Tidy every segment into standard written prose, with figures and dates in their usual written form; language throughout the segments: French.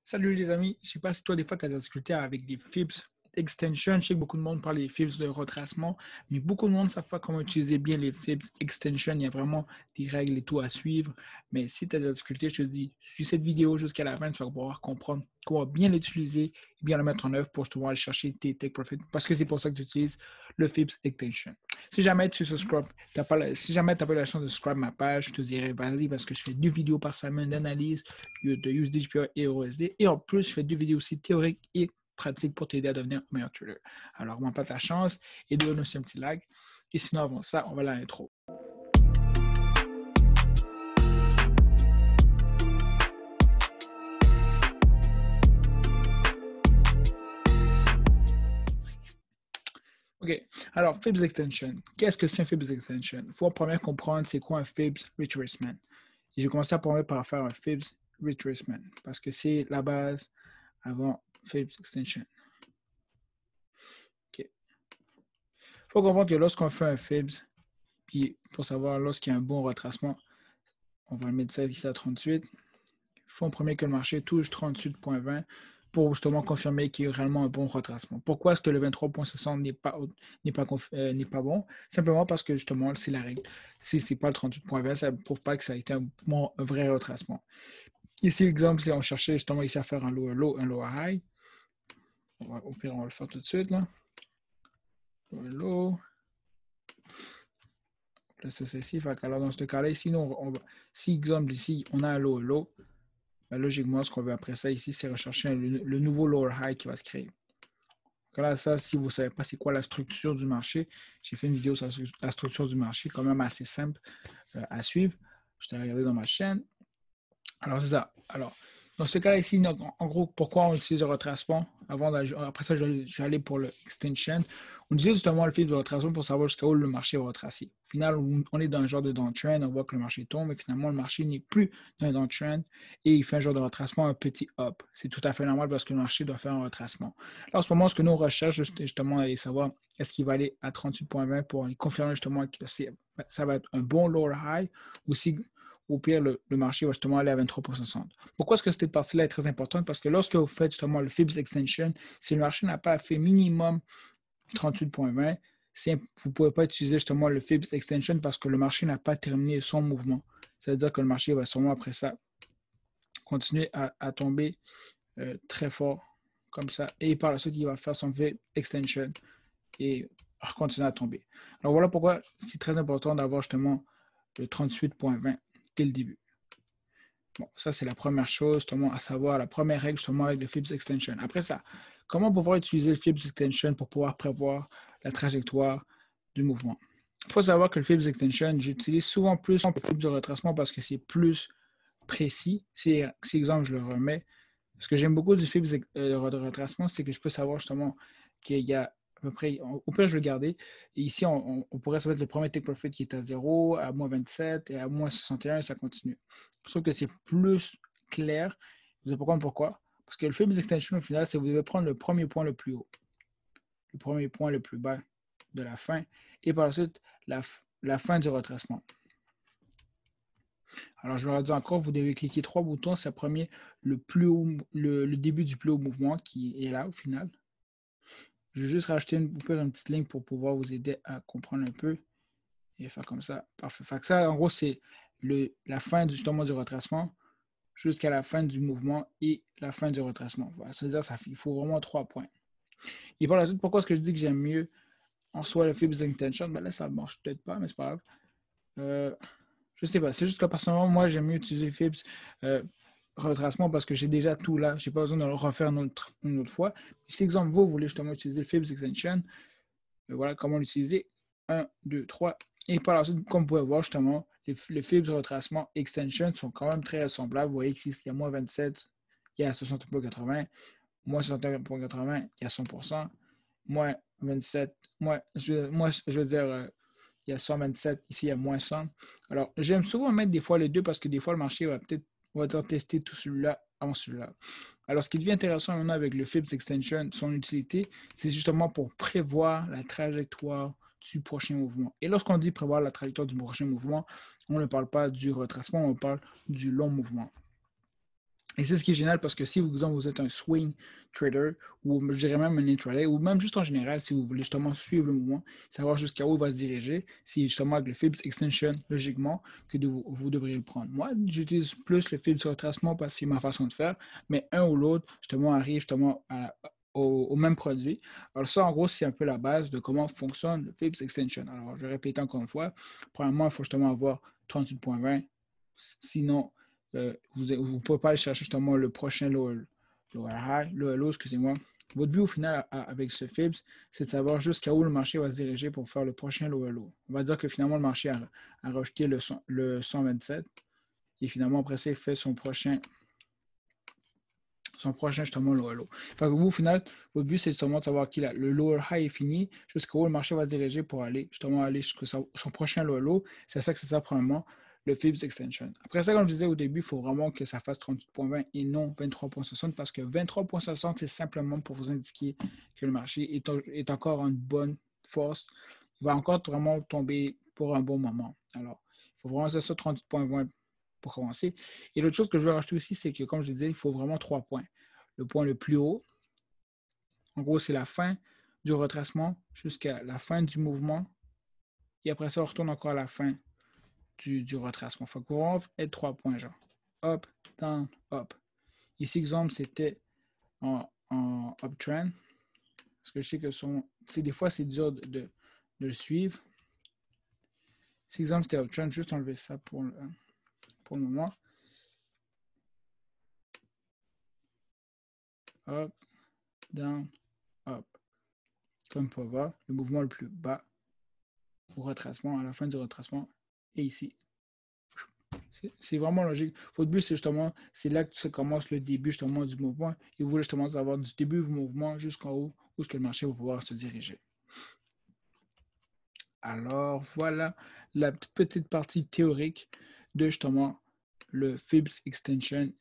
Salut les amis, je ne sais pas si toi des fois tu as des difficultés avec des fibs extension. Je sais que beaucoup de monde parle des fibs de retracement, mais beaucoup de monde ne savent pas comment utiliser bien les fibs extension. Il y a vraiment des règles et tout à suivre. Mais si tu as des difficultés, je te dis, suis cette vidéo jusqu'à la fin, tu vas pouvoir comprendre comment bien l'utiliser et bien le mettre en œuvre pour justement aller chercher tes take profit parce que c'est pour ça que tu utilises le fibs extension. Si jamais tu subscribes, si jamais tu n'as pas eu la chance de subscribe ma page, je te dirais vas-y parce que je fais 2 vidéos par semaine d'analyse de USD, et USD. Et en plus, je fais 2 vidéos aussi théoriques et pratiques pour t'aider à devenir un meilleur trader. Alors, manque pas ta chance et donne aussi un petit like. Et sinon, avant ça, on va à l'intro. OK. Alors, Fibs Extension. Qu'est-ce que c'est un Fibs Extension? Il faut premièrement comprendre c'est quoi un Fibs Retracement. Et j'ai commencé par faire un Fibs Retracement parce que c'est la base avant Fibs Extension. OK. Il faut comprendre que lorsqu'on fait un Fibs, puis pour savoir lorsqu'il y a un bon retracement, on va le mettre ça ici à 38. Il faut en premier que le marché touche 38,20 pour justement confirmer qu'il y a réellement un bon retracement. Pourquoi est-ce que le 23,60 n'est pas bon? Simplement parce que justement, c'est la règle. Si ce n'est pas le 38,20, ça ne prouve pas que ça a été un vrai retracement. Ici, l'exemple, c'est on cherchait justement ici à faire un lower low, un lower high. Au pire, on va le faire tout de suite. Là. Lower low. Là, c'est ceci. Alors, dans ce cas-là, ici, si exemple ici, on a un lower low, ben, logiquement, ce qu'on veut après ça ici, c'est rechercher le nouveau lower high qui va se créer. Donc là, ça, si vous ne savez pas c'est quoi la structure du marché, j'ai fait une vidéo sur la structure du marché, quand même assez simple à suivre. Je t'ai regardé dans ma chaîne. Alors, c'est ça. Alors, dans ce cas ici, en gros, pourquoi on utilise le retracement? Après ça, je vais aller pour le extension. On utilise justement le fil de retracement pour savoir jusqu'à où le marché va retracer. Au final, on est dans un genre de downtrend, on voit que le marché tombe, mais finalement, le marché n'est plus dans un downtrend et il fait un genre de retracement, un petit up. C'est tout à fait normal parce que le marché doit faire un retracement. Là, en ce moment, ce que nous recherchons justement, c'est savoir est-ce qu'il va aller à 38,20 pour confirmer justement que ça va être un bon lower high ou si au pire, le marché va justement aller à 23,60. Pourquoi est-ce que cette partie-là est très importante? Parce que lorsque vous faites justement le Fibs Extension, si le marché n'a pas fait minimum 38,20, vous ne pouvez pas utiliser justement le Fibs Extension parce que le marché n'a pas terminé son mouvement. Ça veut dire que le marché va sûrement après ça continuer à tomber très fort comme ça. Et par la suite, il va faire son Fibs Extension et continuer à tomber. Alors voilà pourquoi c'est très important d'avoir justement le 38,20 dès le début. Bon, ça, c'est la première chose, justement, à savoir, la première règle, justement, avec le Fibs Extension. Après ça, comment pouvoir utiliser le Fibs Extension pour pouvoir prévoir la trajectoire du mouvement? Il faut savoir que le Fibs Extension, j'utilise souvent plus le Fibs de retracement parce que c'est plus précis. Si exemple, je le remets. Ce que j'aime beaucoup du Fibs de retracement, c'est que je peux savoir justement qu'il y a à peu près, au pire, je vais le garder. Et ici, on pourrait se mettre le premier take profit qui est à 0, à moins 27 et à moins 61 et ça continue. Je trouve que c'est plus clair. Vous allez comprendre pourquoi. Parce que le Fibs Extension, au final, c'est que vous devez prendre le premier point le plus haut, le premier point le plus bas de la fin et par la suite, la fin du retracement. Alors, je vais leur dire encore, vous devez cliquer 3 boutons. C'est premier, le début du plus haut mouvement qui est là au final. Je vais juste rajouter une petite ligne pour pouvoir vous aider à comprendre un peu et faire comme ça. Parfait. Fait que ça, en gros, c'est la fin justement du retracement jusqu'à la fin du mouvement et la fin du retracement. Voilà, c'est-à-dire il faut vraiment 3 points. Et par la suite, pourquoi est-ce que je dis que j'aime mieux en soi le Fibs Extension? Ben là, ça ne marche peut-être pas, mais c'est pas grave. Je sais pas. C'est juste que personnellement, moi, j'aime mieux utiliser Fibs retracement parce que j'ai déjà tout là. Je n'ai pas besoin de le refaire une autre fois. Si, exemple, vous voulez justement utiliser le Fibs Extension, voilà comment l'utiliser. 1, 2, 3. Et par la suite, comme vous pouvez voir, justement, les Fibs retracement extension sont quand même très semblables. Vous voyez qu'ici, il y a moins 27, il y a 60,80, moins 61,80, il y a 100%, moins 27, je veux dire, il y a 127, ici, il y a moins 100. Alors, j'aime souvent mettre des fois les deux parce que des fois, le marché va peut-être, on va dire, tester tout celui-là avant celui-là. Alors, ce qui devient intéressant maintenant avec le Fibs Extension, son utilité, c'est justement pour prévoir la trajectoire du prochain mouvement. Et lorsqu'on dit prévoir la trajectoire du prochain mouvement, on ne parle pas du retracement, on parle du long mouvement. Et c'est ce qui est génial parce que si, par exemple, vous êtes un swing trader ou je dirais même un intraday ou même juste en général, si vous voulez justement suivre le mouvement, savoir jusqu'à où il va se diriger, c'est justement avec le Fibs Extension, logiquement, que vous devriez le prendre. Moi, j'utilise plus le Fibs retracement parce que c'est ma façon de faire, mais un ou l'autre, justement, arrive justement au même produit. Alors ça, en gros, c'est un peu la base de comment fonctionne le Fibs Extension. Alors, je répète encore une fois, premièrement, il faut justement avoir 38.20, sinon vous ne pouvez pas aller chercher justement le prochain lower high, le low, excusez-moi. Votre but au final avec ce FIBS, c'est de savoir jusqu'à où le marché va se diriger pour faire le prochain lower low. On va dire que finalement le marché a rejeté le 127 et finalement après ça, il fait son prochain justement lower low. Fait que vous, au final, votre but, c'est justement de savoir que le lower high est fini, jusqu'à où le marché va se diriger pour aller jusqu'à son prochain lower low. C'est ça que c'est ça, premièrement, le Fibs Extension. Après ça, comme je disais au début, il faut vraiment que ça fasse 38.20 et non 23.60 parce que 23.60, c'est simplement pour vous indiquer que le marché est encore en bonne force. Il va encore vraiment tomber pour un bon moment. Alors, il faut vraiment que ça soit 38.20 pour commencer. Et l'autre chose que je veux rajouter aussi, c'est que, comme je disais, il faut vraiment 3 points. Le point le plus haut, en gros, c'est la fin du retracement jusqu'à la fin du mouvement. Et après ça, on retourne encore à la fin du retracement. Il faut qu'on ait 3 points, genre. Up, down, up. Ici, exemple, c'était en uptrend. Parce que je sais que des fois, c'est dur de le suivre. Si exemple, c'était uptrend, juste enlever ça pour le moment. Up, down, up. Comme on peut voir, le mouvement le plus bas au retracement, à la fin du retracement, et ici. C'est vraiment logique. Votre but, c'est justement, c'est là que ça commence le début justement du mouvement. Et vous voulez justement savoir du début du mouvement jusqu'en haut, où est-ce que le marché va pouvoir se diriger. Alors, voilà la petite partie théorique de justement le Fibs Extension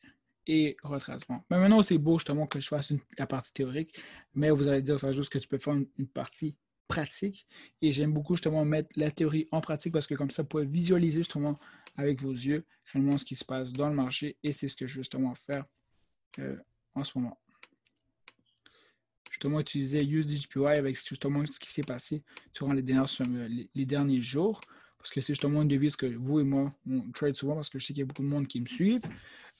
et retracement. Mais maintenant, c'est beau justement que je fasse la partie théorique, mais vous allez dire, ça juste que tu peux faire une partie pratique. Et j'aime beaucoup justement mettre la théorie en pratique parce que comme ça, vous pouvez visualiser justement avec vos yeux réellement ce qui se passe dans le marché et c'est ce que je veux justement faire en ce moment. Justement, utiliser USDJPY avec justement ce qui s'est passé durant les derniers jours. Parce que c'est justement une devise que vous et moi, on trade souvent parce que je sais qu'il y a beaucoup de monde qui me suivent,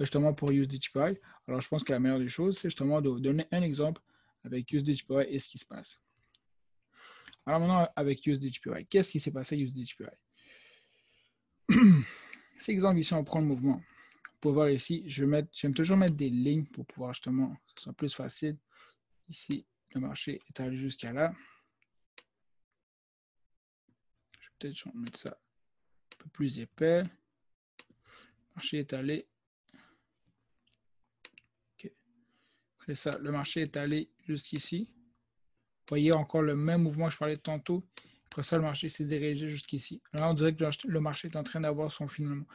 justement pour USDJPY. Alors, je pense que la meilleure des choses, c'est justement de donner un exemple avec USDJPY et ce qui se passe. Alors maintenant, avec USDJPY, qu'est-ce qui s'est passé avec USDJPY? C'est exemple ici, on prend le mouvement. Pour voir ici, j'aime toujours mettre des lignes pour pouvoir justement que ce soit plus facile. Ici, le marché est allé jusqu'à là. Je vais peut-être mettre ça un peu plus épais. Le marché est allé. Okay. Après ça, le marché est allé jusqu'ici. Vous voyez encore le même mouvement que je parlais de tantôt. Après ça, le marché s'est dirigé jusqu'ici. Là, on dirait que le marché est en train d'avoir son finalement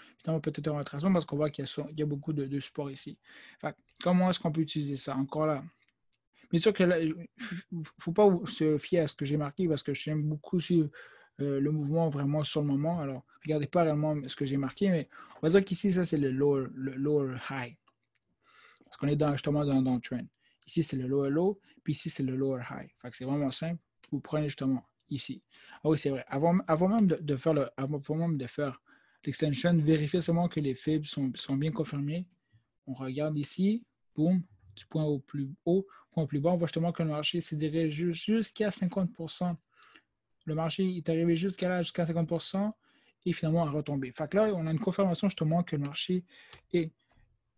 peut-être un retracement parce qu'on voit qu'il y a beaucoup de support ici. Enfin, comment est-ce qu'on peut utiliser ça? Encore là. Bien sûr que là, il ne faut pas se fier à ce que j'ai marqué parce que j'aime beaucoup suivre le mouvement vraiment sur le moment. Alors, regardez pas réellement ce que j'ai marqué, mais on va dire qu'ici, ça, c'est le lower high. Parce qu'on est justement dans le trend. Ici, c'est le lower low, puis ici, c'est le lower high. Fait que c'est vraiment simple. Vous prenez justement ici. Ah oui, c'est vrai. Avant même de faire l'extension, vérifiez seulement que les fibres sont bien confirmées. On regarde ici, boum, du point au plus haut, point au plus bas, on voit justement que le marché s'est dirigé jusqu'à 50%. Le marché est arrivé jusqu'à là, jusqu'à 50%, et finalement a retombé. Fait que là, on a une confirmation justement que le marché est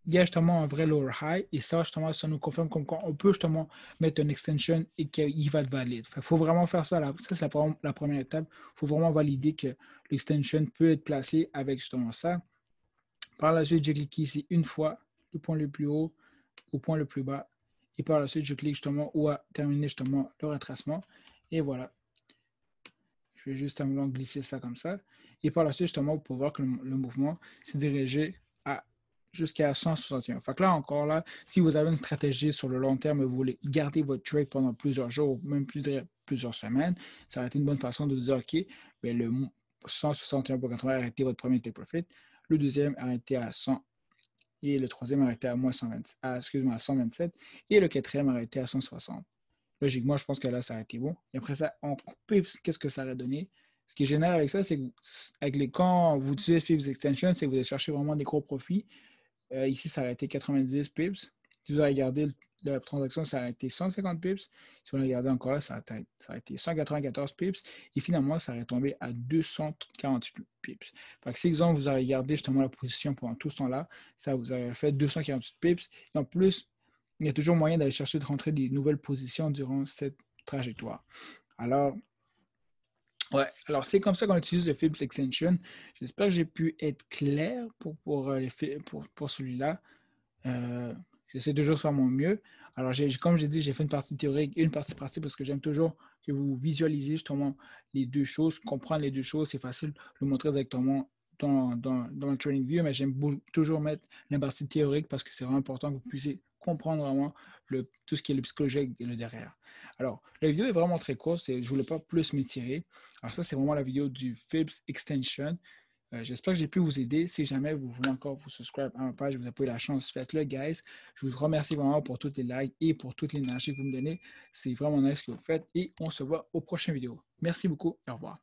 il y a justement un vrai lower high et ça, justement, ça nous confirme comme quoi on peut justement mettre une extension et qu'il va être valide. Il faut vraiment faire ça. Ça, c'est la première étape. Il faut vraiment valider que l'extension peut être placée avec justement ça. Par la suite, je clique ici une fois, le point le plus haut au point le plus bas. Et par la suite, je clique justement où a terminé justement le retracement. Et voilà. Je vais juste simplement glisser ça comme ça. Et par la suite, justement, vous pouvez voir que le mouvement s'est dirigé jusqu'à 161. Fait que là, encore là, si vous avez une stratégie sur le long terme et vous voulez garder votre trade pendant plusieurs jours, même plusieurs semaines, ça va être une bonne façon de vous dire, OK, bien, le 161.80 a arrêté votre premier take profit. Le deuxième a été à 100. Et le troisième a arrêté à moins 120, excuse-moi, à 127. Et le quatrième a arrêté à 160. Logiquement, je pense que là, ça a été bon. Et après ça, en pips, qu'est-ce que ça aurait donné? Ce qui est génial avec ça, c'est que quand vous utilisez Pips Extension, c'est que vous allez chercher vraiment des gros profits. Ici, ça aurait été 90 pips. Si vous avez regardé la transaction, ça a été 150 pips. Si vous regardez encore là, ça a été 194 pips. Et finalement, ça aurait tombé à 248 pips. Fait que si, exemple, vous avez gardé justement la position pendant tout ce temps-là, ça vous aurait fait 248 pips. Et en plus, il y a toujours moyen d'aller chercher de rentrer des nouvelles positions durant cette trajectoire. Alors, ouais, alors c'est comme ça qu'on utilise le Fips Extension. J'espère que j'ai pu être clair pour celui-là. J'essaie toujours de faire mon mieux. Alors, comme j'ai dit, j'ai fait une partie théorique et une partie pratique parce que j'aime toujours que vous visualisez justement les deux choses, comprendre les deux choses. C'est facile de le montrer directement dans le Training View, mais j'aime toujours mettre la partie théorique parce que c'est vraiment important que vous puissiez comprendre vraiment tout ce qui est le psychologique et le derrière. Alors, la vidéo est vraiment très courte, je ne voulais pas plus m'étirer. Alors ça, c'est vraiment la vidéo du Fips Extension. J'espère que j'ai pu vous aider. Si jamais vous voulez encore vous subscribe à ma page, vous n'avez pas eu la chance, faites-le, guys. Je vous remercie vraiment pour toutes les likes et pour toute l'énergie que vous me donnez. C'est vraiment nice ce que vous faites et on se voit aux prochaines vidéos. Merci beaucoup et au revoir.